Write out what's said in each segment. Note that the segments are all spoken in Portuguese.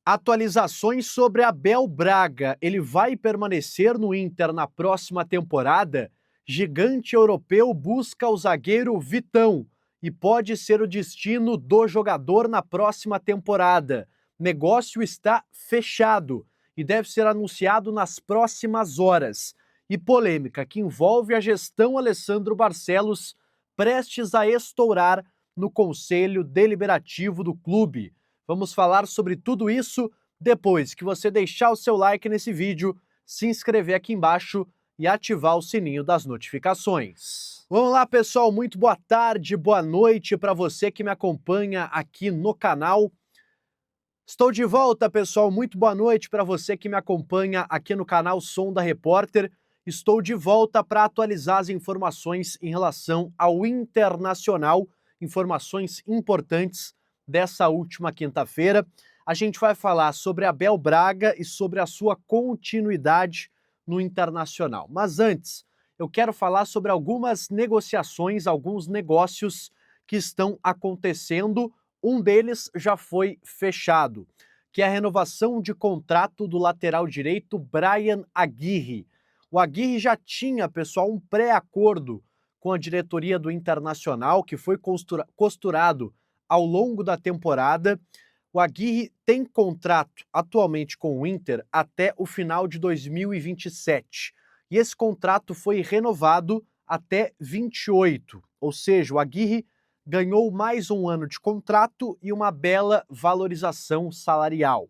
Atualizações sobre Abel Braga. Ele vai permanecer no Inter na próxima temporada? Gigante europeu busca o zagueiro Vitão e pode ser o destino do jogador na próxima temporada. Negócio está fechado e deve ser anunciado nas próximas horas. E polêmica que envolve a gestão Alessandro Barcelos prestes a estourar no Conselho Deliberativo do clube. Vamos falar sobre tudo isso depois que você deixar o seu like nesse vídeo, se inscrever aqui embaixo e ativar o sininho das notificações. Vamos lá, pessoal, muito boa tarde, boa noite para você que me acompanha aqui no canal. Estou de volta, pessoal, muito boa noite para você que me acompanha aqui no canal Som da Repórter. Estou de volta para atualizar as informações em relação ao Internacional, informações importantes dessa última quinta-feira. A gente vai falar sobre Abel Braga e sobre a sua continuidade no Internacional. Mas antes, eu quero falar sobre algumas negociações, alguns negócios que estão acontecendo. Um deles já foi fechado, que é a renovação de contrato do lateral direito Bryan Aguirre. O Aguirre já tinha, pessoal, um pré-acordo com a diretoria do Internacional, que foi costurado ao longo da temporada. O Aguirre tem contrato atualmente com o Inter até o final de 2027. E esse contrato foi renovado até 28. Ou seja, o Aguirre ganhou mais um ano de contrato e uma bela valorização salarial.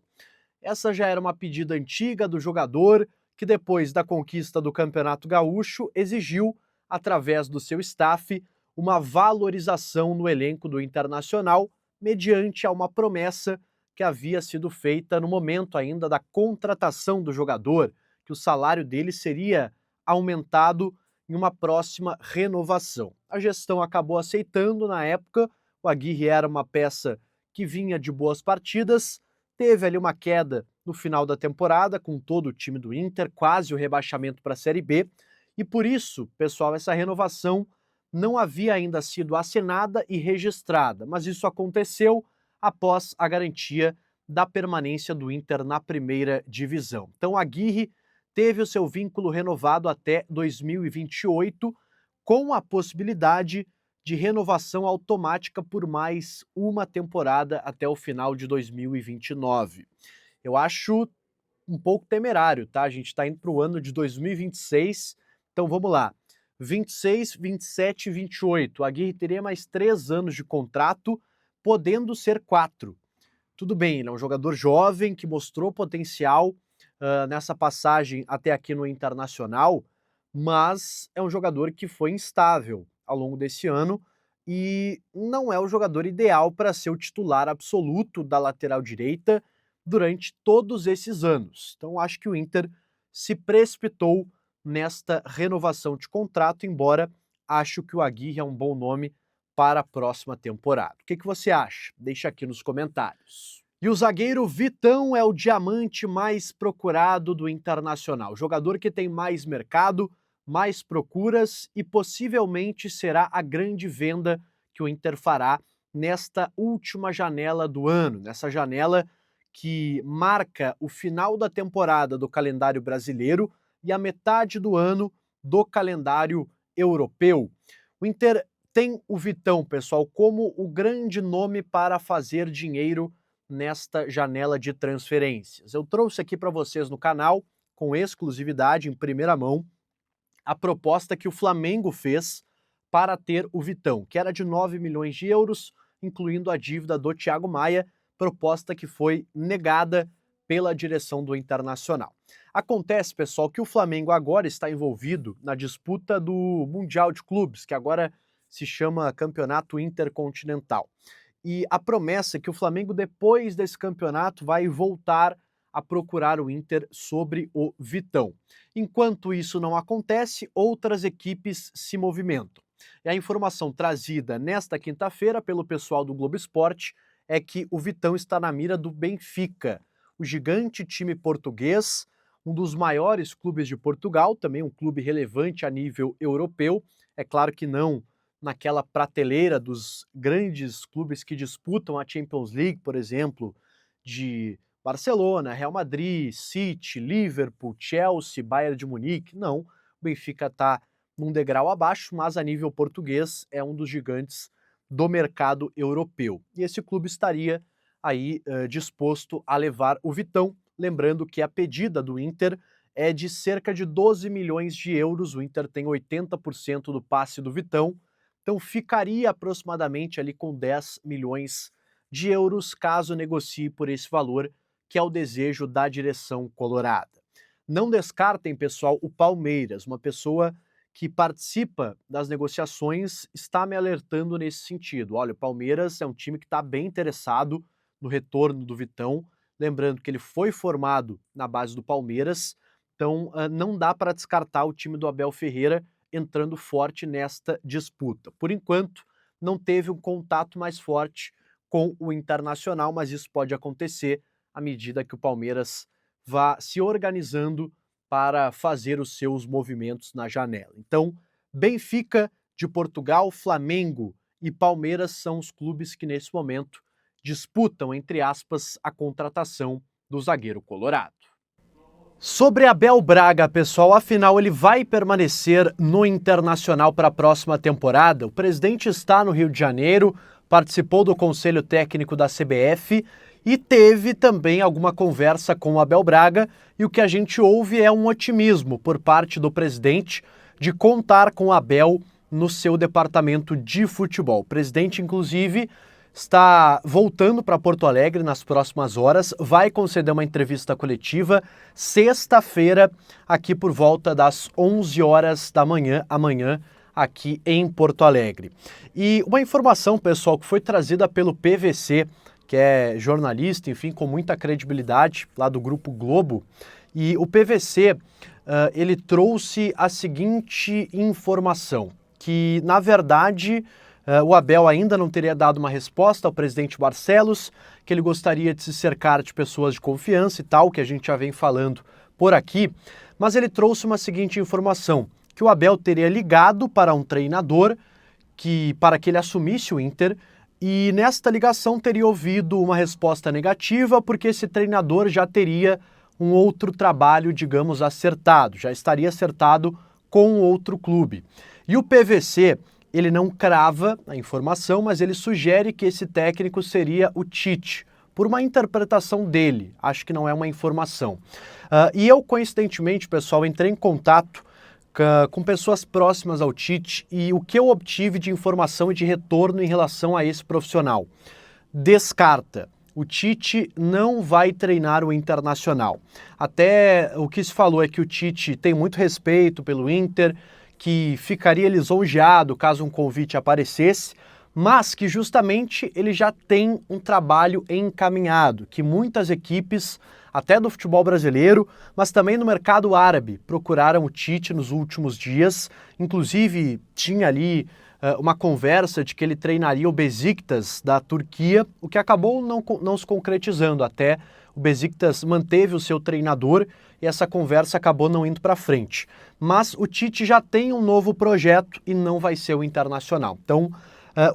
Essa já era uma pedida antiga do jogador, que depois da conquista do Campeonato Gaúcho exigiu, através do seu staff, uma valorização no elenco do Internacional, mediante a uma promessa que havia sido feita no momento ainda da contratação do jogador, que o salário dele seria aumentado em uma próxima renovação. A gestão acabou aceitando na época. O Aguirre era uma peça que vinha de boas partidas, teve ali uma queda no final da temporada com todo o time do Inter, quase o rebaixamento para a Série B, e por isso, pessoal, essa renovação não havia ainda sido assinada e registrada, mas isso aconteceu após a garantia da permanência do Inter na primeira divisão. Então, Aguirre teve o seu vínculo renovado até 2028, com a possibilidade de renovação automática por mais uma temporada até o final de 2029. Eu acho um pouco temerário, tá? A gente está indo para o ano de 2026, então vamos lá. 26, 27 e 28. A Aguirre teria mais 3 anos de contrato, podendo ser 4. Tudo bem, ele é um jogador jovem que mostrou potencial nessa passagem até aqui no Internacional, mas é um jogador que foi instável ao longo desse ano e não é o jogador ideal para ser o titular absoluto da lateral direita durante todos esses anos. Então acho que o Inter se precipitou nesta renovação de contrato, embora acho que o Aguirre é um bom nome para a próxima temporada. O que você acha? Deixa aqui nos comentários. E o zagueiro Vitão é o diamante mais procurado do Internacional. Jogador que tem mais mercado, mais procuras e possivelmente será a grande venda que o Inter fará nesta última janela do ano, nessa janela que marca o final da temporada do calendário brasileiro e a metade do ano do calendário europeu. O Inter tem o Vitão, pessoal, como o grande nome para fazer dinheiro nesta janela de transferências. Eu trouxe aqui para vocês no canal, com exclusividade, em primeira mão, a proposta que o Flamengo fez para ter o Vitão, que era de 9 milhões de euros, incluindo a dívida do Thiago Maia, proposta que foi negada pela direção do Internacional. Acontece, pessoal, que o Flamengo agora está envolvido na disputa do Mundial de Clubes, que agora se chama Campeonato Intercontinental. E a promessa é que o Flamengo, depois desse campeonato, vai voltar a procurar o Inter sobre o Vitão. Enquanto isso não acontece, outras equipes se movimentam. E a informação trazida nesta quinta-feira pelo pessoal do Globo Esporte é que o Vitão está na mira do Benfica, o gigante time português, um dos maiores clubes de Portugal, também um clube relevante a nível europeu. É claro que não naquela prateleira dos grandes clubes que disputam a Champions League, por exemplo, de Barcelona, Real Madrid, City, Liverpool, Chelsea, Bayern de Munique. Não, o Benfica está num degrau abaixo, mas a nível português é um dos gigantes do mercado europeu. E esse clube estaria aí disposto a levar o Vitão, lembrando que a pedida do Inter é de cerca de 12 milhões de euros, o Inter tem 80% do passe do Vitão, então ficaria aproximadamente ali com 10 milhões de euros caso negocie por esse valor, que é o desejo da direção colorada. Não descartem, pessoal, o Palmeiras, uma pessoa que participa das negociações está me alertando nesse sentido. Olha, o Palmeiras é um time que está bem interessado no retorno do Vitão, lembrando que ele foi formado na base do Palmeiras, então não dá para descartar o time do Abel Ferreira entrando forte nesta disputa. Por enquanto, não teve um contato mais forte com o Internacional, mas isso pode acontecer à medida que o Palmeiras vá se organizando para fazer os seus movimentos na janela. Então, Benfica de Portugal, Flamengo e Palmeiras são os clubes que nesse momento disputam, entre aspas, a contratação do zagueiro colorado. Sobre Abel Braga, pessoal, afinal ele vai permanecer no Internacional para a próxima temporada? O presidente está no Rio de Janeiro, participou do Conselho Técnico da CBF e teve também alguma conversa com o Abel Braga, e o que a gente ouve é um otimismo por parte do presidente de contar com o Abel no seu departamento de futebol. O presidente, inclusive, está voltando para Porto Alegre nas próximas horas, vai conceder uma entrevista coletiva sexta-feira, aqui por volta das 11 horas da manhã, amanhã, aqui em Porto Alegre. E uma informação, pessoal, que foi trazida pelo PVC, que é jornalista, enfim, com muita credibilidade, lá do Grupo Globo, e o PVC, ele trouxe a seguinte informação, que, na verdade, o Abel ainda não teria dado uma resposta ao presidente Barcelos, que ele gostaria de se cercar de pessoas de confiança e tal, que a gente já vem falando por aqui, mas ele trouxe uma seguinte informação, que o Abel teria ligado para um treinador para que ele assumisse o Inter, e nesta ligação teria ouvido uma resposta negativa, porque esse treinador já teria um outro trabalho, digamos, acertado, já estaria acertado com outro clube. E o PVC, ele não crava a informação, mas ele sugere que esse técnico seria o Tite, por uma interpretação dele, acho que não é uma informação. E eu, coincidentemente, pessoal, entrei em contato com pessoas próximas ao Tite, e o que eu obtive de informação e de retorno em relação a esse profissional? Descarta. O Tite não vai treinar o Internacional. Até o que se falou é que o Tite tem muito respeito pelo Inter, que ficaria lisonjeado caso um convite aparecesse, mas que justamente ele já tem um trabalho encaminhado, que muitas equipes, até do futebol brasileiro, mas também no mercado árabe, procuraram o Tite nos últimos dias. Inclusive, tinha ali uma conversa de que ele treinaria o Besiktas da Turquia, o que acabou não se concretizando. Até o Besiktas manteve o seu treinador e essa conversa acabou não indo para frente. Mas o Tite já tem um novo projeto e não vai ser o Internacional. Então,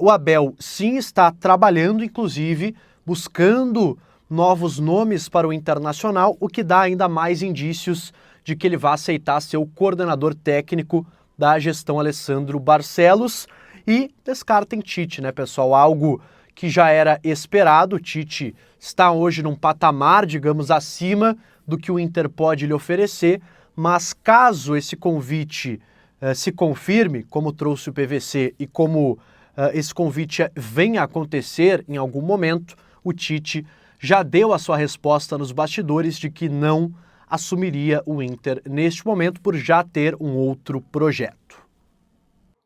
o Abel sim está trabalhando, inclusive, buscando novos nomes para o Internacional, o que dá ainda mais indícios de que ele vai aceitar ser o coordenador técnico da gestão Alessandro Barcelos. E descartem Tite, né, pessoal? Algo que já era esperado. O Tite está hoje num patamar, digamos, acima do que o Inter pode lhe oferecer, mas caso esse convite se confirme, como trouxe o PVC, e como esse convite venha a acontecer em algum momento, o Tite já deu a sua resposta nos bastidores de que não assumiria o Inter neste momento por já ter um outro projeto.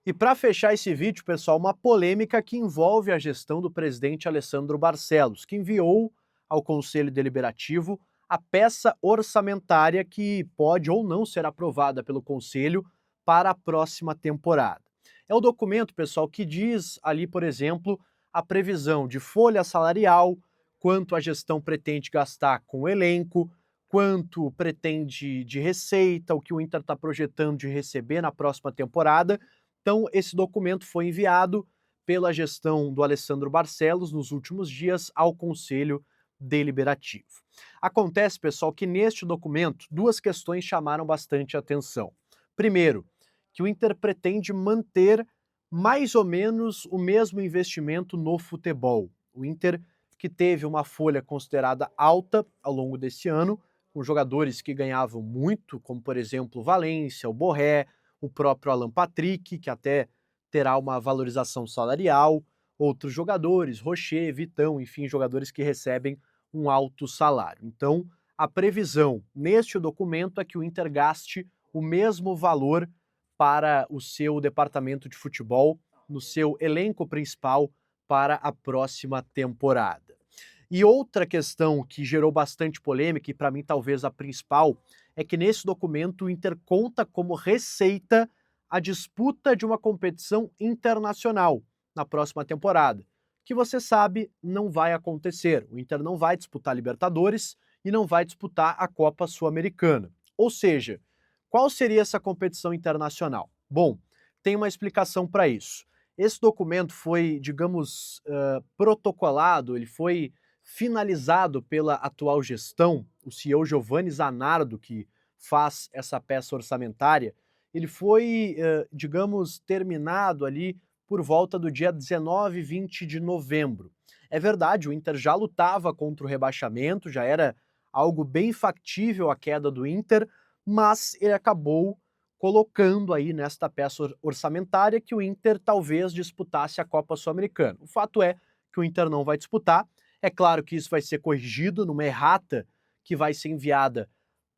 E para fechar esse vídeo, pessoal, uma polêmica que envolve a gestão do presidente Alessandro Barcelos, que enviou ao Conselho Deliberativo a peça orçamentária que pode ou não ser aprovada pelo Conselho para a próxima temporada. É o documento, pessoal, que diz ali, por exemplo, a previsão de folha salarial, quanto a gestão pretende gastar com o elenco, quanto pretende de receita, o que o Inter está projetando de receber na próxima temporada. Então, esse documento foi enviado pela gestão do Alessandro Barcelos nos últimos dias ao Conselho deliberativo. Acontece, pessoal, que neste documento duas questões chamaram bastante atenção. Primeiro, que o Inter pretende manter mais ou menos o mesmo investimento no futebol. O Inter que teve uma folha considerada alta ao longo desse ano, com jogadores que ganhavam muito, como por exemplo o Valência, o Borré, o próprio Alan Patrick, que até terá uma valorização salarial, outros jogadores, Rocher, Vitão, enfim, jogadores que recebem um alto salário. Então, a previsão neste documento é que o Inter gaste o mesmo valor para o seu departamento de futebol, no seu elenco principal para a próxima temporada. E outra questão que gerou bastante polêmica, e para mim talvez a principal, é que nesse documento o Inter conta como receita a disputa de uma competição internacional na próxima temporada, que você sabe não vai acontecer. O Inter não vai disputar Libertadores e não vai disputar a Copa Sul-Americana. Ou seja, qual seria essa competição internacional? Bom, tem uma explicação para isso. Esse documento foi, digamos, protocolado, ele foi finalizado pela atual gestão, o CEO Giovanni Zanardo, que faz essa peça orçamentária, ele foi, digamos, terminado ali por volta do dia 19 e 20 de novembro. É verdade, o Inter já lutava contra o rebaixamento, já era algo bem factível a queda do Inter, mas ele acabou colocando aí nesta peça orçamentária que o Inter talvez disputasse a Copa Sul-Americana. O fato é que o Inter não vai disputar. É claro que isso vai ser corrigido numa errata que vai ser enviada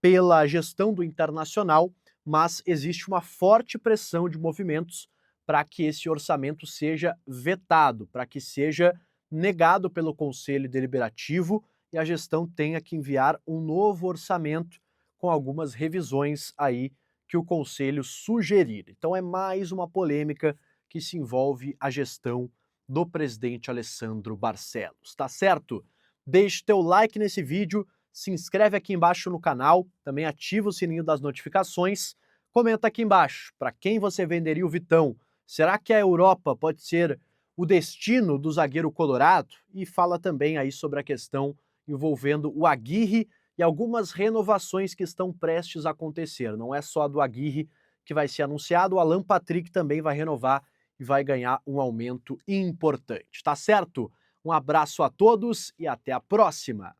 pela gestão do Internacional, mas existe uma forte pressão de movimentos para que esse orçamento seja vetado, para que seja negado pelo Conselho Deliberativo e a gestão tenha que enviar um novo orçamento com algumas revisões aí que o Conselho sugerir. Então é mais uma polêmica que se envolve a gestão do presidente Alessandro Barcelos, tá certo? Deixe teu like nesse vídeo, se inscreve aqui embaixo no canal, também ativa o sininho das notificações, comenta aqui embaixo para quem você venderia o Vitão. Será que a Europa pode ser o destino do zagueiro colorado? E fala também aí sobre a questão envolvendo o Aguirre e algumas renovações que estão prestes a acontecer. Não é só a do Aguirre que vai ser anunciado, o Alan Patrick também vai renovar e vai ganhar um aumento importante, tá certo? Um abraço a todos e até a próxima!